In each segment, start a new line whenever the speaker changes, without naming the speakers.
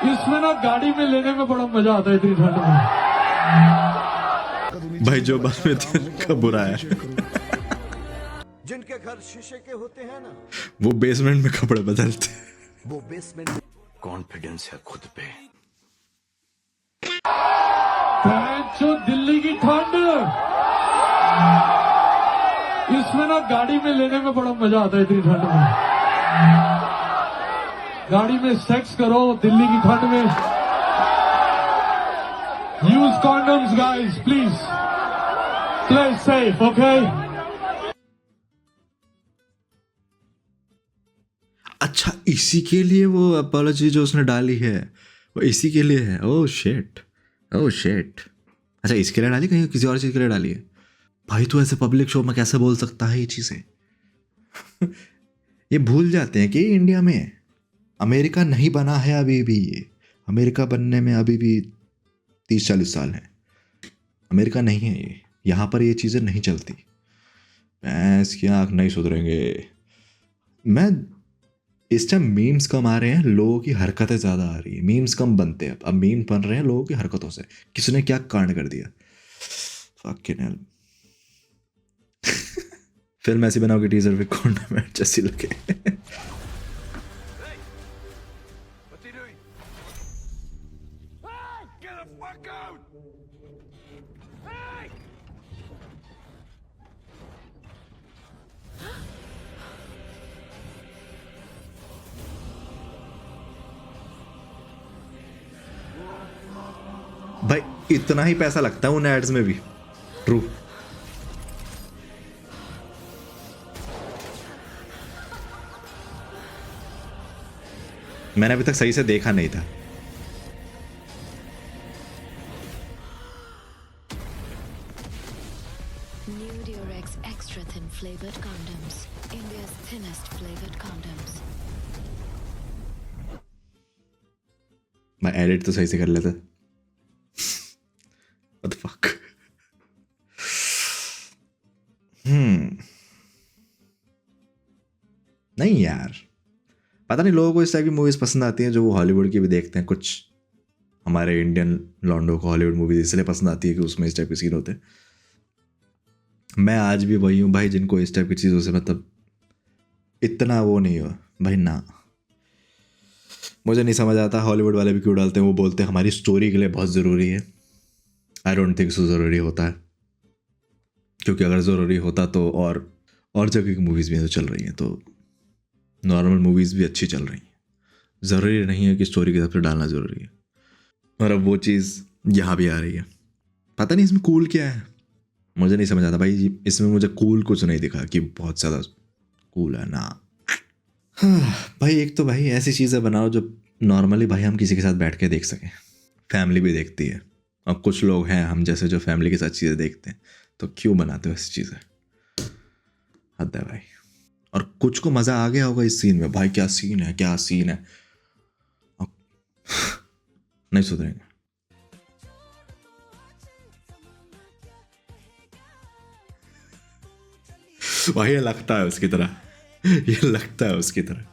इसमें ना गाड़ी में लेने में बड़ा मजा आता है इतनी ठंड में।
भाई जो बात में का बुरा है
जिनके घर शीशे के होते हैं ना,
वो बेसमेंट में कपड़े बदलते हैं।
वो बेसमेंट कॉन्फिडेंस है खुद पे।
जो दिल्ली की ठंड, इसमें ना गाड़ी में लेने में बड़ा मजा आता है इतनी ठंड में। गाड़ी में सेक्स करो दिल्ली की ठंड में। Use condoms guys please, play safe, okay.
अच्छा, इसी के लिए वो अपॉलॉजी जो उसने डाली है वो इसी के लिए है। Oh shit, oh shit. अच्छा, इसके लिए डाली, कहीं किसी और चीज के लिए डाली है? भाई तू ऐसे पब्लिक शो में कैसे बोल सकता है ये चीजें? ये भूल जाते हैं कि इंडिया में अमेरिका नहीं बना है अभी भी। ये अमेरिका बनने में अभी भी 30-40 साल है। अमेरिका नहीं है ये, यहाँ पर ये चीज़ें नहीं चलती। भैंस की आँख नहीं सुधरेंगे। मैं इस टाइम मीम्स कम आ रहे हैं, लोगों की हरकतें ज़्यादा आ रही है। मीम्स कम बनते हैं, अब मीम बन रहे हैं लोगों की हरकतों से। किसने क्या कांड कर दिया, फकिंग हेल। फिल्म ऐसी बनाओ कि टीजर पे कॉन्डोमेट जैसी लगे। भाई इतना ही पैसा लगता है उन एड्स में भी। ट्रू। मैंने अभी तक सही से देखा नहीं था।
New Durex Extra Thin Flavored Condoms. India's thinnest flavored condoms.
मैं एडिट तो सही से कर लेता। What the fuck? नहीं यार, पता नहीं लोगों को इस टाइप की मूवीज पसंद आती हैं जो वो हॉलीवुड की भी देखते हैं। कुछ हमारे इंडियन लॉन्डो को हॉलीवुड मूवीज इसलिए पसंद आती है कि उसमें इस टाइप के सीन होते हैं। मैं आज भी वही हूँ भाई जिनको इस टाइप की चीज़ों से मतलब इतना वो नहीं हुआ भाई ना। मुझे नहीं समझ आता हॉलीवुड वाले भी क्यों डालते हैं। वो बोलते हैं हमारी स्टोरी के लिए बहुत ज़रूरी है। आई डोंट थिंक सो ज़रूरी होता है, क्योंकि अगर ज़रूरी होता तो और जगह की मूवीज़ भी तो चल रही हैं, तो नॉर्मल मूवीज़ भी अच्छी चल रही हैं। ज़रूरी नहीं है कि स्टोरी के हिसाब से डालना ज़रूरी है। और अब वो चीज़ यहाँ भी आ रही है। पता नहीं इसमें कूल क्या है, मुझे नहीं समझ आता भाई। इसमें मुझे कूल कुछ नहीं दिखा कि बहुत ज़्यादा कूल है ना। हाँ भाई, एक तो भाई ऐसी चीज़ें बनाओ जो नॉर्मली भाई हम किसी के साथ बैठ के देख सकें। फैमिली भी देखती है, और कुछ लोग हैं हम जैसे जो फैमिली के साथ चीज़ें देखते हैं, तो क्यों बनाते हो ऐसी चीज़ें? हद है भाई। और कुछ को मज़ा आ गया होगा इस सीन में, भाई क्या सीन है, क्या सीन है। नहीं सुधरेंगे भाई। ये लगता है उसकी तरह, ये लगता है उसकी तरह।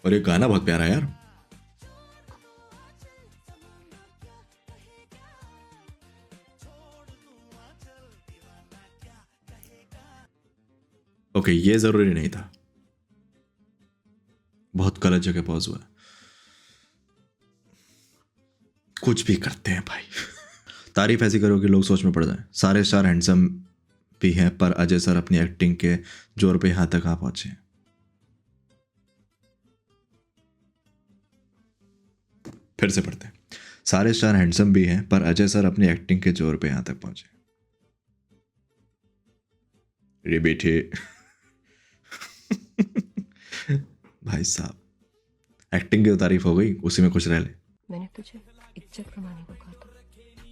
और ये गाना बहुत प्यारा है यार। ओके, ये जरूरी नहीं था, बहुत गलत जगह पॉज हुआ है। कुछ भी करते हैं भाई। तारीफ ऐसी करो कि लोग सोच में पड़ जाएं। सारे स्टार हैंडसम भी हैं, पर अजय सर अपनी एक्टिंग के जोर पे यहां तक आ पहुंचे। फिर से पढ़ते हैं। सारे स्टार हैंडसम भी हैं, पर अजय सर अपनी एक्टिंग के जोर पे यहां तक पहुंचे। रे बेटे। भाई साहब, एक्टिंग की तो तारीफ हो गई, उसी में खुश रह ले।
मैंने तुझे इज्जत कमाने को कहा था,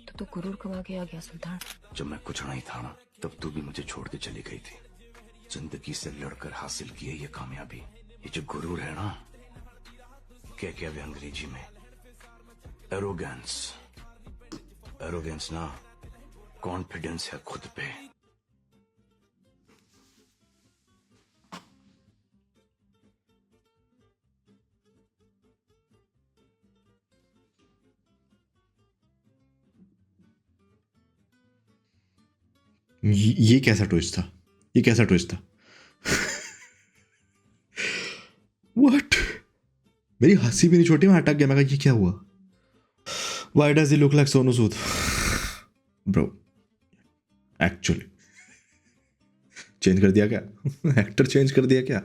तो तू गुरूर कमा के आ गया सुल्तान।
जब मैं कुछ नहीं था ना, तब तू भी मुझे छोड़ के चली गई थी। जिंदगी से लड़कर हासिल की है ये कामयाबी। ये जो गुरूर है ना, क्या क्या भी अंग्रेजी में एरोगेंस। एरोगेंस ना, कॉन्फिडेंस है खुद पे।
ये कैसा ट्विस्ट था, ये कैसा ट्विस्ट था? व्हाट? मेरी हंसी भी नहीं छोटी, मैं अटक गया। मैं कहा ये क्या हुआ? Why does he look like Sonu Sood? Bro actually change कर दिया क्या? एक्टर चेंज कर दिया क्या?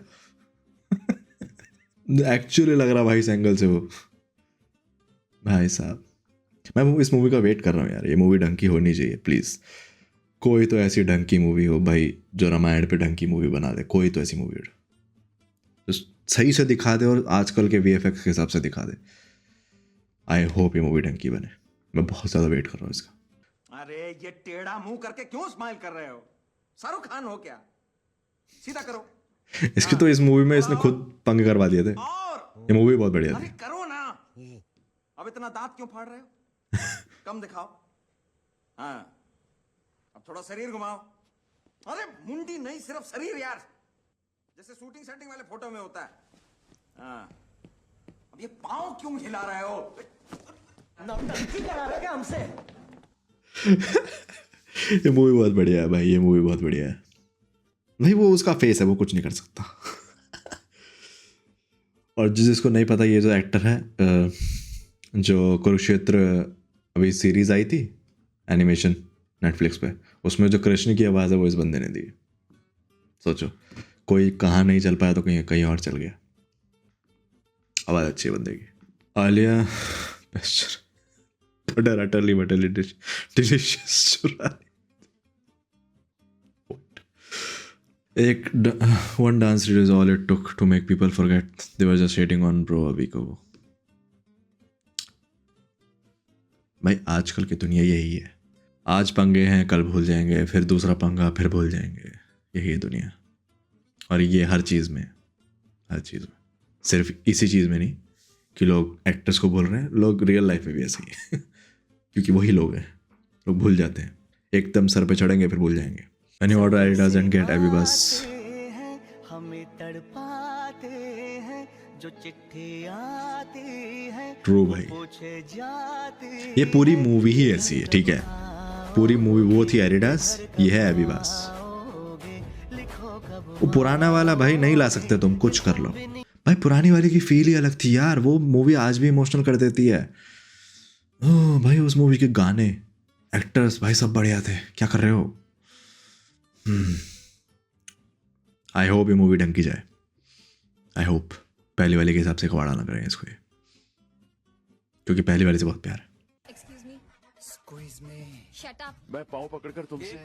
एक्चुअली लग रहा भाई इस एंगल से वो। भाई साहब मैं इस मूवी का वेट कर रहा हूँ यार। ये मूवी ढंग की होनी चाहिए प्लीज़। कोई तो ऐसी ढंग की मूवी हो भाई जो रामायण पे ढंग की मूवी बना दे। कोई तो ऐसी मूवी हो जो सही से दिखा दे और आजकल के VFX के हिसाब से दिखा दे। आई होप ये मूवी ढंग की बने। मैं बहुत ज़्यादा वेट कर रहा हूँ इसका।
अरे ये टेढ़ा मुंह करके क्यों स्माइल कर रहे हो? शाहरुख खान हो क्या? सीधा करो।
इसकी तो इस मूवी में इसने खुद पंगे करवा दिए थे।
और
ये मूवी बहुत बढ़िया
अरे
थी।
करो ना। अब इतना दांत क्यों फाड़ रहे हो? कम दिखाओ। हाँ अब थोड़ा शरीर घुमाओ। अरे मुंडी नहीं, सिर्फ शरीर यार, जैसे शूटिंग सेटिंग वाले फोटो में होता है। हाँ अब ये पाँव क्यों हिला रहे हो? नौटंकी करा रहे क्या हमसे?
ये मूवी बहुत बढ़िया है भाई। ये मूवी बहुत बढ़िया है भाई। वो उसका फेस है, वो कुछ नहीं कर सकता। और जिसको नहीं पता, ये जो एक्टर है जो कुरुक्षेत्र अभी सीरीज आई थी एनिमेशन नेटफ्लिक्स पे, उसमें जो कृष्ण की आवाज़ है वो इस बंदे ने दी। सोचो कोई कहाँ नहीं चल पाया तो कहीं कहीं और चल गया। आवाज़ अच्छी है बंदे की। Alia utterly delicious one dance video is all it took to make people forget they were just hating on bro अभी को। भाई आजकल की दुनिया यही है। आज पंगे हैं, कल भूल जाएंगे, फिर दूसरा पंगा, फिर भूल जाएंगे। यही है दुनिया। और ये हर चीज़ में, हर चीज़ में, सिर्फ इसी चीज़ में नहीं कि लोग एक्टर्स को बोल रहे हैं, लोग रियल लाइफ में भी ऐसे ही है। क्योंकि वही लोग हैं, लोग भूल जाते हैं। एकदम सर पे चढ़ेंगे फिर भूल जाएंगे। When you order Adidas and get Abby Bus,
हमें तड़पाते हैं जो चिट्ठी आती है
ट्रू भाई।
पूछे जाती
ये पूरी मूवी ही ऐसी है, ठीक है? पूरी मूवी वो थी एडिडास, ये है एबी बास। वो पुराना वाला भाई नहीं ला सकते तुम, कुछ कर लो भाई। पुरानी वाली की फील ही अलग थी यार। वो मूवी आज भी इमोशनल कर देती है। ओह भाई उस मूवी के गाने, एक्टर्स भाई सब बढ़िया थे। क्या कर रहे हो? आई होप ये मूवी ढंग की जाए। आई होप पहली वाली के हिसाब से कवाड़ा ना करें इसको ये, क्योंकि पहली वाली से बहुत प्यार है।
Excuse me. Shut up.
मैं पाँव पकड़कर तुमसे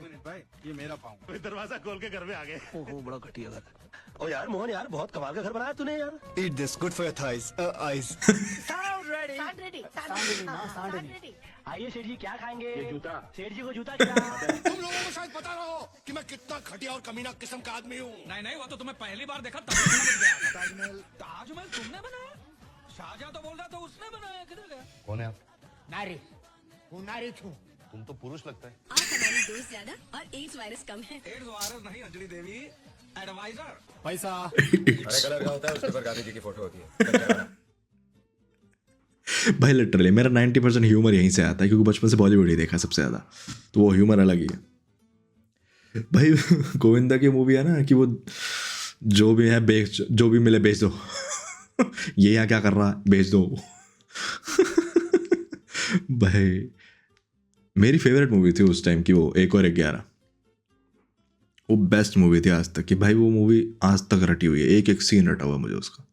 दरवाजा खोल के घर में आ गए।
ओहो बड़ा घटिया घर। ओ यार मोहन यार बहुत कमाल का घर बनाया तूने यार।
Eat this, good for your thighs, eyes.
Sound ready.
Sound ready. Sound ready.
आइए सेठ जी क्या खाएंगे? ये जूता। सेठ जी को जूता क्या?
तुम लोगों को शायद पता ना हो कि मैं कितना घटिया और कमीना किस्म का आदमी हूँ।
नहीं नहीं, वो तो तुम्हें पहली बार देखा तब समझ गया। ताजमहल तुमने बनाया? शाहजहां तो बोल रहा था उसने बनाया। किधर गया?
कौन है आप?
नारी हूँ, नारी छू।
तुम तो पुरुष लगता है।
आप हमारी दोस्त ज्यादा और एड्स वायरस कम है।
एड्स वायरस नहीं अंजलि देवी, एडवाइजर।
पैसा।
हरे कलर का होता है, उसके ऊपर गांधी जी की फोटो होती है।
भाई लिटरली मेरा 90% ह्यूमर यहीं से आता है, क्योंकि बचपन से बॉलीवुड ही देखा है सबसे ज़्यादा। तो वो ह्यूमर अलग ही है भाई। गोविंदा की मूवी है ना कि वो जो भी है बेच, जो भी मिले बेच दो। ये यहाँ क्या कर रहा है, बेच दो। भाई मेरी फेवरेट मूवी थी उस टाइम की वो 1 और 11। वो बेस्ट मूवी थी आज तक की भाई। वो मूवी आज तक रटी हुई है, एक एक सीन रटा हुआ मुझे उसका।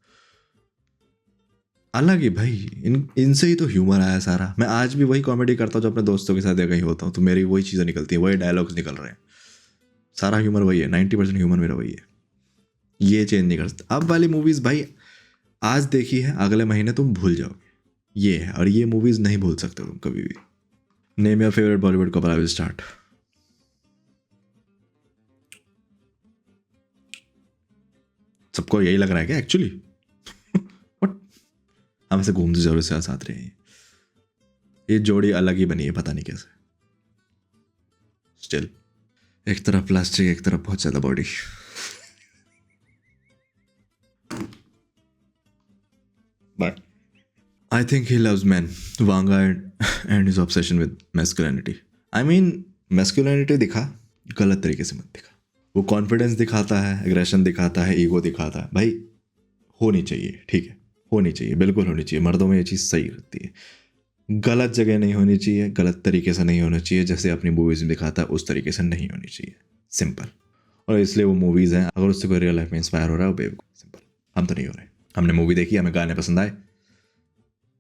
अलग ही भाई, इनसे ही तो ह्यूमर आया सारा। मैं आज भी वही कॉमेडी करता हूँ जो अपने दोस्तों के साथ या कहीं होता हूँ, तो मेरी वही चीज़ें निकलती हैं, वही डायलॉग्स निकल रहे हैं। सारा ह्यूमर वही है, 90% ह्यूमर मेरा वही है। ये चेंज नहीं कर सकता। अब वाली मूवीज़ भाई आज देखी है, अगले महीने तुम भूल जाओगे। ये है, और ये मूवीज़ नहीं भूल सकते तुम कभी भी। Name your favourite Bollywood couple, I will start. सबको यही लग रहा है क्या एक्चुअली? हम ऐसे घूमते जरूर से साथ रहे हैं। ये जोड़ी अलग ही बनी है, पता नहीं कैसे। स्टिल एक तरफ प्लास्टिक, एक तरफ बहुत ज्यादा body. But I think he loves man, Vanga, and his obsession with masculinity. I mean masculinity दिखा, गलत तरीके से मत दिखा। वो कॉन्फिडेंस दिखाता है, एग्रेशन दिखाता है, ईगो दिखाता है, भाई होनी चाहिए, ठीक है, होनी चाहिए, बिल्कुल होनी चाहिए। मर्दों में ये चीज़ सही रहती है। गलत जगह नहीं होनी चाहिए, गलत तरीके से नहीं होना चाहिए, जैसे अपनी मूवीज़ में दिखाता है उस तरीके से नहीं होनी चाहिए। सिंपल। और इसलिए वो मूवीज़ हैं, अगर उससे कोई रियल लाइफ में इंस्पायर हो रहा है वो बेवकूफ़। सिंपल। हम तो नहीं हो रहे। हमने मूवी देखी, हमें गाने पसंद आए,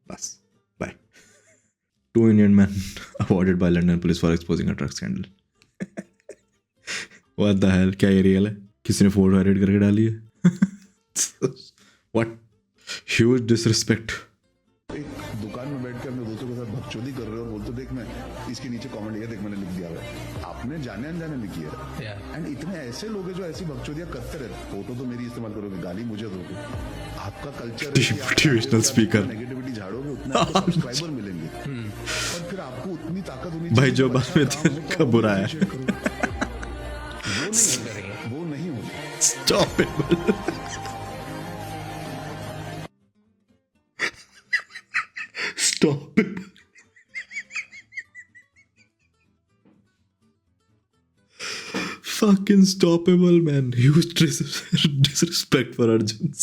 बस bye. 2 Indian men awarded by London police for exposing a drug scandal. What the hell? क्या ये रियल है? किसी ने फोटो एडिट करके डाली है? What? Huge disrespect.
एक दुकान में बैठ के अपने दोस्तों के साथ बकचोदी कर रहे हो और बोलते देख मैं इसके नीचे कमेंट ये देख मैंने लिख दिया है, आपने जाने अनजाने लिखी है। एंड इतने ऐसे लोग हैं जो ऐसी बकचोदियां करते रहते। फोटो तो मेरी इस्तेमाल करोगे, गाली मुझे दोगे। आपका कल्चर
मोटिवेशनल स्पीकर।
नेगेटिविटी झाड़ोगे उतना आपको सब्सक्राइबर मिलेंगे और फिर आपको उतनी ताकत होनी
भाई
चाहिए
जो
कि
बात में
अच्छा काम
तेरे
हो
का
तो
बुरा है।
appreciate करो। वो नहीं होगा।
Stop it. Stop it. Fucking stoppable, man. Huge disrespect for Arjun.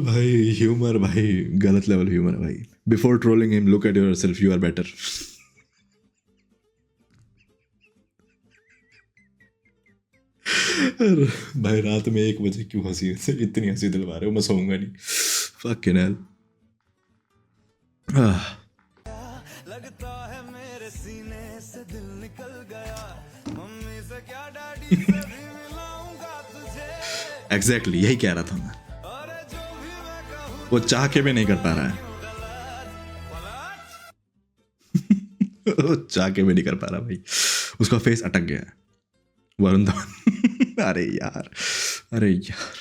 भाई ह्यूमर, भाई गलत लेवल ह्यूमर है भाई। Before trolling him look at yourself, you are better. भाई रात में 1 बजे क्यों हंसी, इतनी हंसी दिलवा रहे हो, मैं सोऊंगा नहीं। Fucking hell.
लगता है मेरे सीने से दिल निकल गया, मम्मी से क्या डैडी से भी मिलाऊंगा तुझे।
एग्जैक्टली यही कह रहा था मैं।
अरे जो भी मैं कहूँ
वो चाह के भी नहीं कर पा रहा है। वो चाह के भी नहीं कर पा रहा भाई, उसका फेस अटक गया है। वरुण धवन। अरे यार, अरे यार।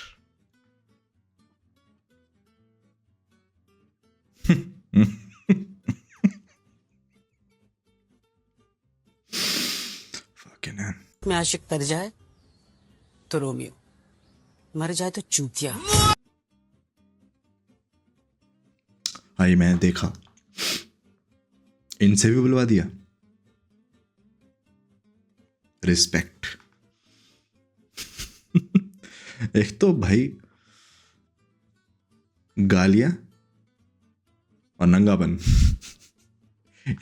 Fucking hell.
में आशिक तर जाए तो रोमियो, मर जाए तो चूतिया।
भाई मैंने देखा, इनसे भी बुलवा दिया। रिस्पेक्ट। एक तो भाई गालियां और नंगापन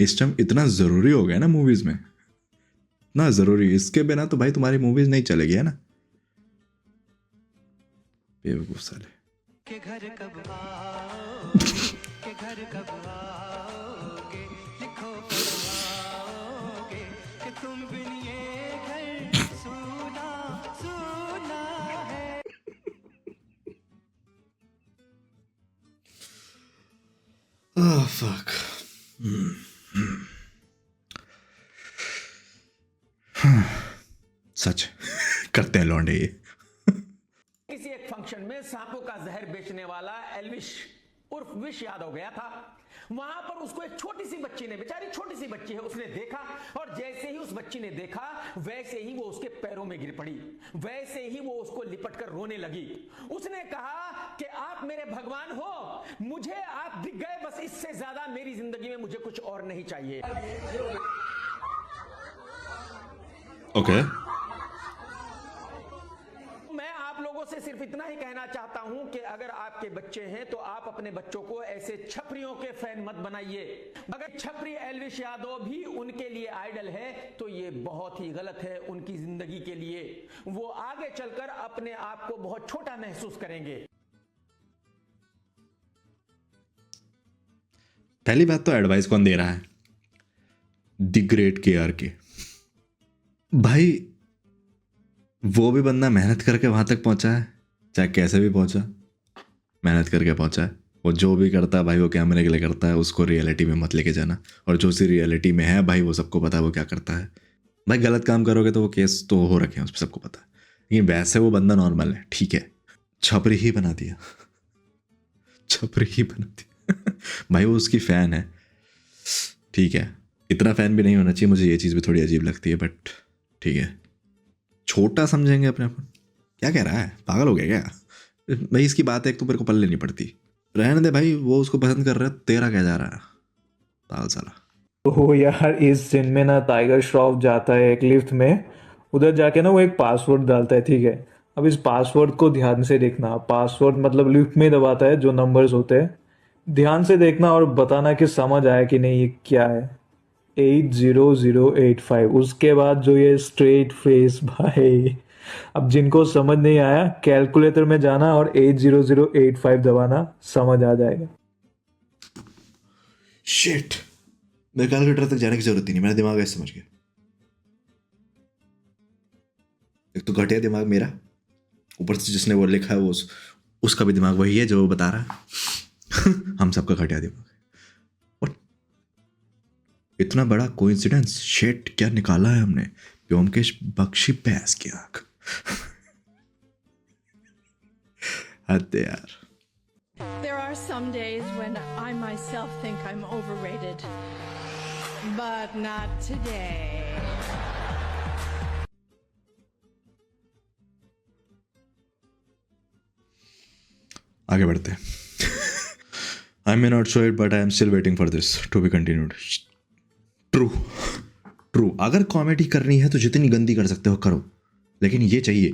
इस टाइम इतना जरूरी हो गया ना मूवीज में, इतना जरूरी। इसके बिना तो भाई तुम्हारी मूवीज नहीं चलेगी, है ना। बेवकूफ साले।
के घर कब आओगे, के घर कब आओगे, लिखो कब आओगे, कि तुम बिन ये घर सूना सूना है।
Oh, fuck. सच करते हैं लौंडे ये।
किसी एक फंक्शन में सांपों का जहर बेचने वाला एल्विश उर्फ विश यादव गया था। वहां पर उसको एक छोटी सी बच्ची ने, बेचारी छोटी सी बच्ची है, उसने देखा और जैसे ही उस बच्ची ने देखा वैसे ही वो उसके पैरों में गिर पड़ी, वैसे ही वो उसको लिपट कर रोने लगी। उसने कहा कि आप मेरे भगवान हो, मुझे आप दिख गए, बस इससे ज्यादा मेरी जिंदगी में मुझे कुछ और नहीं चाहिए।
ओके।
मैं आप लोगों से सिर्फ इतना ही कहना चाहता हूं कि अगर आपके बच्चे हैं तो आप अपने बच्चों को ऐसे छपरियों के फैन मत बनाइए। अगर छपरी एल्विश यादव भी उनके लिए आइडल है तो ये बहुत ही गलत है उनकी जिंदगी के लिए। वो आगे चलकर अपने आप को बहुत छोटा महसूस करेंगे।
पहली बात तो एडवाइस कौन दे रहा है? द ग्रेट KRK भाई। वो भी बंदा मेहनत करके वहां तक पहुंचा है, चाहे कैसे भी पहुंचा, मेहनत करके पहुंचा है। वो जो भी करता है भाई वो कैमरे के लिए करता है, उसको रियलिटी में मत लेके जाना। और जो सी रियलिटी में है भाई वो सबको पता है वो क्या करता है। भाई गलत काम करोगे तो वो केस तो हो रखे हैं, उस पर सबको पता है। लेकिन वैसे वो बंदा नॉर्मल है, ठीक है। छपरी ही बना दिया, छपरी ही बना दिया। भाई वो उसकी फ़ैन है, ठीक है। इतना फ़ैन भी नहीं होना चाहिए, मुझे ये चीज़ भी थोड़ी अजीब लगती है, बट ठीक है। छोटा समझेंगे अपने आप। क्या कह रहा है, पागल हो गया क्या भाई? इसकी बात है, एक तो मेरे को पल्ले नहीं पड़ती, रहने दे भाई, वो उसको पसंद कर रहा है, तेरा क्या जा रहा है ताल साला।
तो यार इस सीन में ना टाइगर श्रॉफ जाता है एक लिफ्ट में, उधर जाके ना वो एक पासवर्ड डालता है, ठीक है। अब इस पासवर्ड को ध्यान से देखना, पासवर्ड मतलब लिफ्ट में दबाता है जो नंबर्स होते हैं, ध्यान से देखना और बताना कि समझ आया कि नहीं ये क्या है। 80085। उसके बाद जो ये स्ट्रेट फेस भाई, अब जिनको समझ नहीं आया कैलकुलेटर में जाना और 80085 दबाना, समझ आ जाएगा।
शिट, मेरे कैलकुलेटर तक जाने की जरूरत ही नहीं, मेरा दिमाग ऐसे समझ गया। एक तो घटिया दिमाग मेरा, ऊपर से जिसने वो लिखा है वो उसका भी दिमाग वही है जो वो बता रहा है। हम सबका घटिया दिमाग है। और इतना बड़ा कोइंसिडेंस, शिट क्या निकाला है हमने, व्योमकेश बख्शी भैंस की आंख। हद यार।
There are some days when I myself think I'm overrated, but not today.
आगे बढ़ते हैं। I may not show it, but I am still waiting for this to be continued. True. अगर कॉमेडी करनी है तो जितनी गंदी कर सकते हो करो, लेकिन ये चाहिए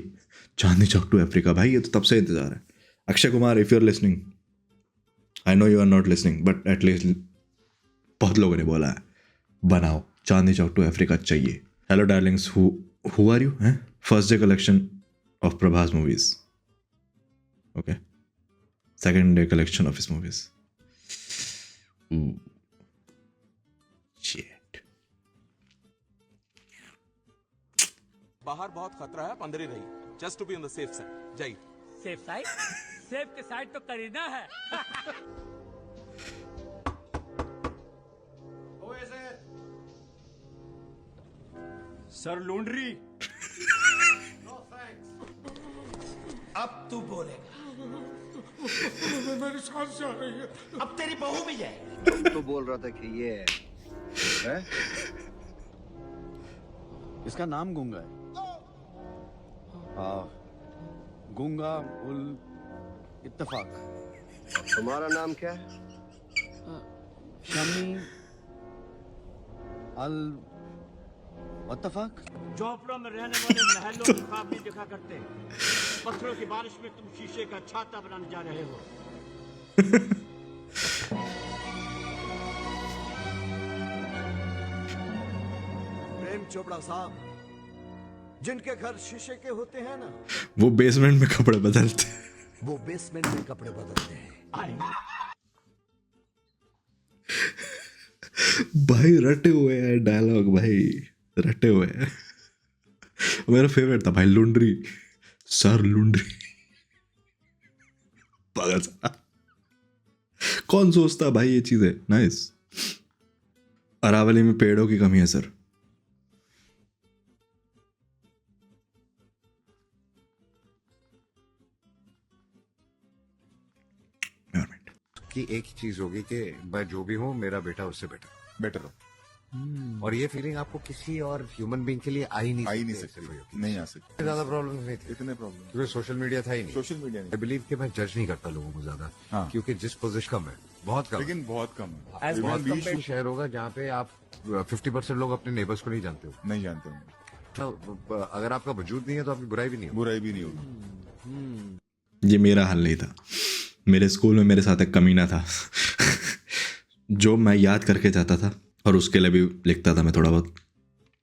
चांदनी चौक टू अफ्रीका भाई, ये तो तब से इंतजार है। Akshay Kumar, if you are listening, I know you are not listening, but at least बहुत लोगों ने बोला है बनाओ, चांदनी चौक टू अफ्रीका चाहिए। Hello darlings, who are you? First day collection of Prabhas movies, okay, second day collection of his movies. Shit,
बाहर बहुत खतरा है, आप अंदर ही रहिए, just to be on the safe side. जाइए।
Safe side? सेफ के साइड तो करीना है।
सर लूंड्री। अब तू बोलेगा।
मेरी सांस जा रही है।
अब तेरी बहू भी है।
तो बोल रहा था कि ये है?
इसका नाम गूंगा है। गूंगा उल इत्तेफाक।
तुम्हारा नाम क्या है?
शमी अल वत्तफाक।
झोपड़ों में रहने वाले महलों की ख्वाब नहीं देखा करते, पत्थरों की बारिश में तुम शीशे का छाता बनाने जा रहे हो।
प्रेम चोपड़ा साहब, जिनके घर शीशे के होते हैं ना,
वो बेसमेंट में कपड़े बदलते हैं।
वो बेसमेंट में कपड़े बदलते हैं।
भाई रटे हुए हैं डायलॉग, भाई रटे हुए हैं। मेरा फेवरेट था भाई लुंड्री, सर लुंड्री। पागल सा, कौन सोचता भाई ये चीजें। नाइस। अरावली में पेड़ों की कमी है सर।
कि एक ही चीज होगी कि मैं जो भी हूँ मेरा बेटा उससे बेटर हो। और ये फीलिंग आपको किसी और ह्यूमन बीइंग के लिए आ ही नहीं सकती।
नहीं आ सकती।
ज्यादा प्रॉब्लम नहीं थी,
इतने प्रॉब्लम
क्योंकि सोशल मीडिया था ही नहीं।
सोशल मीडिया नहीं।
आई बिलीव कि मैं जज नहीं करता लोगों को ज्यादा, क्योंकि जिस पोजीशन कम है, बहुत कम,
लेकिन बहुत कम है।
बहुत कम शहर होगा जहाँ पे आप 50% लोग अपने नेबर्स को नहीं जानते हो।
नहीं जानते होंगे।
तो अगर आपका वजूद नहीं है तो आपकी बुराई भी नहीं
होगी।
ये मेरा हाल नहीं था। मेरे स्कूल में मेरे साथ एक कमीना था जो मैं याद करके जाता था और उसके लिए भी लिखता था मैं थोड़ा बहुत,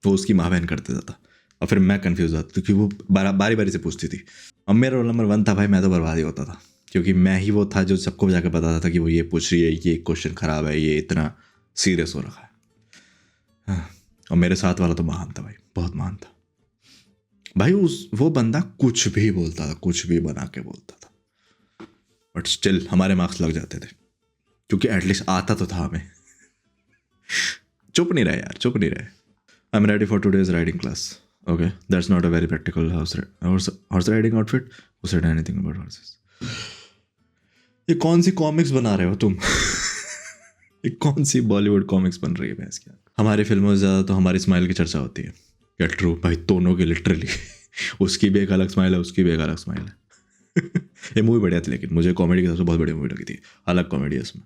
वो उसकी माँ बहन कर देता था और फिर मैं कंफ्यूज होता क्योंकि वो बारी बारी से पूछती थी। अब मेरा रोल नंबर 1 था भाई, मैं तो बर्बाद ही होता था क्योंकि मैं ही वो था जो सबको जाकर बताता था कि वो ये पूछ रही है, ये क्वेश्चन ख़राब है, ये इतना सीरियस हो रखा है। हाँ, और मेरे साथ वाला तो महान था भाई, बहुत महान था भाई। वो बंदा कुछ भी बोलता था, कुछ भी बना के बोलता था, बट स्टिल हमारे मार्क्स लग जाते थे क्योंकि एटलीस्ट आता तो था हमें। चुप नहीं रहे यार, चुप नहीं रहे। I am ready for today's riding class. Okay, that's not a very practical horse riding outfit. Who said anything about horses? ये कौन सी कॉमिक्स बना रहे हो तुम? ये कौन सी बॉलीवुड कॉमिक्स बन रही है भैंस क्या? हमारी फिल्मों से ज़्यादा तो हमारी स्माइल की चर्चा होती है। क्या ट्रू भाई, दोनों की लिटरली। उसकी भी एक अलग स्माइल है, उसकी भी एक अलग स्माइल है। ये मूवी बढ़िया थी, लेकिन मुझे कॉमेडी के हिसाब से बहुत बढ़िया मूवी लगी थी, अलग कॉमेडी है इसमें।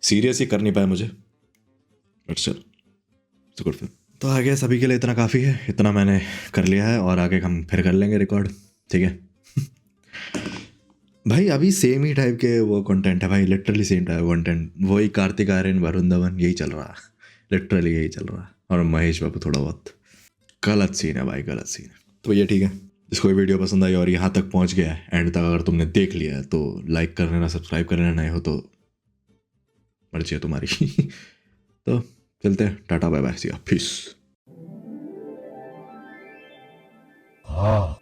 सीरियस ही कर नहीं पाया मुझे, बट चल गुड फिल्म। तो आगे सभी के लिए इतना काफ़ी है, इतना मैंने कर लिया है और आगे हम फिर कर लेंगे रिकॉर्ड, ठीक है। भाई अभी सेम ही टाइप के वो कंटेंट है भाई, लिटरली सेम टाइप कंटेंट, वही कार्तिक आर्यन, वरुण धवन, यही चल रहा है, लिटरली यही चल रहा है, और महेश बाबू थोड़ा बहुत। गलत सीन है भाई, गलत सीन है। तो ये ठीक है, जिसको ये वीडियो पसंद आई और यहाँ तक पहुँच गया है एंड तक, अगर तुमने देख लिया है तो लाइक कर लेना, सब्सक्राइब कर लेना, नहीं हो तो मर्जी है तुम्हारी। तो चलते हैं, tata bye bye, see you, peace.
हाँ